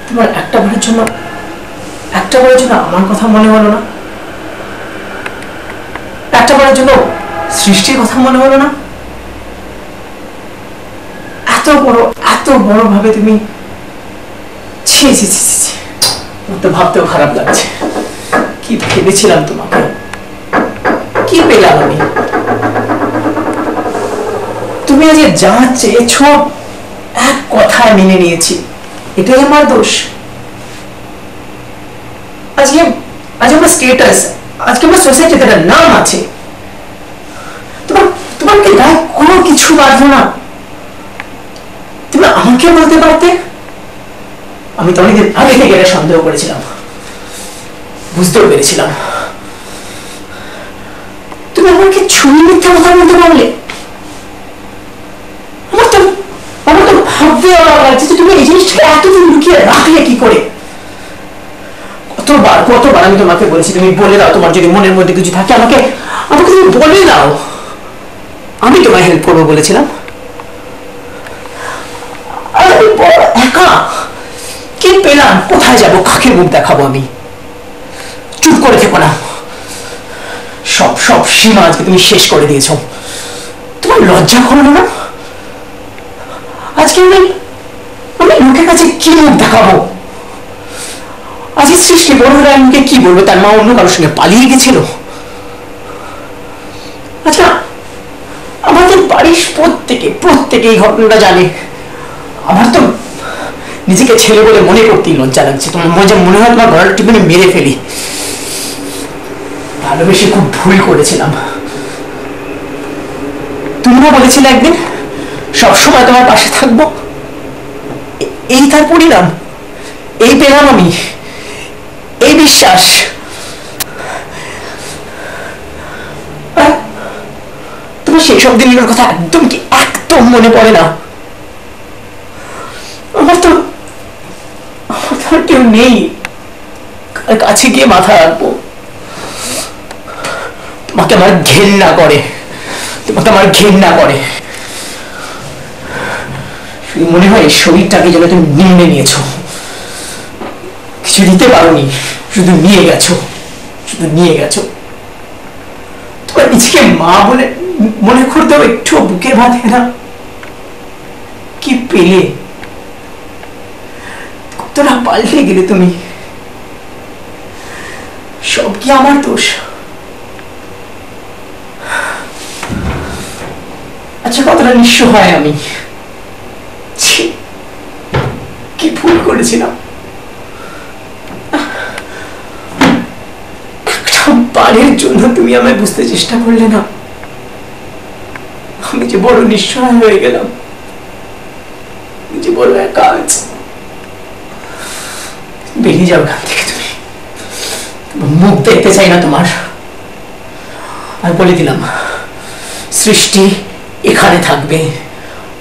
তোমার একটা বারের জন্য আমার কথা মনে হলো না? একটা বারের জন্য সৃষ্টির কথা মনে হলো না? এত বড় ভাবে তুমি, ছি ছি ছি ছি, আমার তো ভাবতেও খারাপ লাগছে। কি ভেবেছিলাম তোমাকে, কি পেলাম আমি? তুমি আজ যা চেয়েছ এক কথায় মেনে নিয়েছি, এটাই আমার দোষ? আজকে আমার স্টেটাস, আজকে আমার সোসাইটিতে একটা নাম আছে, তোমার কি গায়ে কোনো কিছু বাঁধলো না? তুমি আমাকে বলতে পারতে। আমি তো অনেকদিন আগে থেকে এটা সন্দেহ করেছিলাম, বুঝতেও পেরেছিলাম। তুমি আমাকে ছুরি মিথ্যা কথা বলতে পারলে? আমার তো ভাবতে অবাক লাগছে যে তুমি এই জিনিসটাকে এতদিন লুকিয়ে রাখলে কি করে। কতবার আমি তোমাকে বলেছি তুমি বলে দাও, তোমার যদি মনের মধ্যে কিছু থাকে আমাকে তুমি বলে দাও, আমি তোমায় হেল্প করবো বলেছিলাম। একা কি পেলাম? কোথায় যাবো? কাকে মুখ দেখাবো আমি? চুপ করে থেকো না, সব সীমা আজকে তুমি শেষ করে দিয়েছ। তোমার লজ্জা করলো না? আজকে আমি লোকের কাছে কি মুখ দেখাবো? আজকে সৃষ্টি বড় হলে আমাকে কি বলবো? তার মা অন্য কারোর সঙ্গে পালিয়ে গেছিল। আচ্ছা, আমাদের বাড়ির প্রত্যেকে এই ঘটনাটা জানে। আমার তো নিজেকে ছেলে বলে মনে করতেই লজ্জা লাগছে। তোমার মনে হয় তোমার গলাটা টিপে মেরে ফেলি। ভালোবেসে খুব ভুল করেছিলাম। তুমিও বলেছিলে একদিন সবসময় তোমার পাশে থাকবো, এই তার পরিণাম। এই পেলাম আমি, এই বিশ্বাস। তোমার সেই সব দিনের কথা একদম মনে পড়ে না? আমার তো কেউ নেই কাছে গিয়ে মাথা রাখবো। তোমাকে আমার ঘেন্না করে, শুধু মনে হয় শরীরটাকে যেন তুমি নিয়ে নিয়েছো, কিছু দিতে পারোনি, শুধু নিয়ে গেছো। তোমার নিজেকে মা বলে মনে করতেও একটু বুকে বাঁধে না? কি পেলে? কতটা পাল্টে গেলে তুমি। সব কি আমার দোষ? আচ্ছা, কতটা নিঃস্ব হয় আমি। কি ভুল করেছিলাম। একটা বারের জন্য তুমি আমায় বুঝতে চেষ্টা করলে না। আমি যে বড় নিঃসহায় হয়ে গেলাম, যে বড় একা আছি। বেরিয়ে যাও এখান থেকে। তুমি মুখ দেখতে চাই না তোমার। আর বলে দিলাম, সৃষ্টি এখানে থাকবে,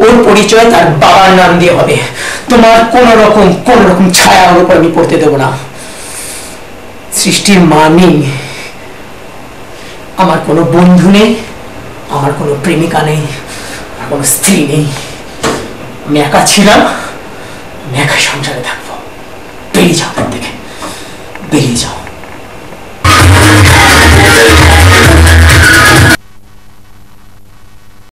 ওর পরিচয় তার বাবার নাম দিয়ে হবে। তোমার কোন রকম ছায়া ওর উপর আমি পড়তে দেবো না। সৃষ্টির মা নেই, আমার কোনো বন্ধু নেই, আমার কোনো প্রেমিকা নেই, আমার কোনো স্ত্রী নেই। আমি একা ছিলাম, আমি একা সংসারে থাকবো। বেরিয়ে যাও এখান থেকে, বেরিয়ে যাও।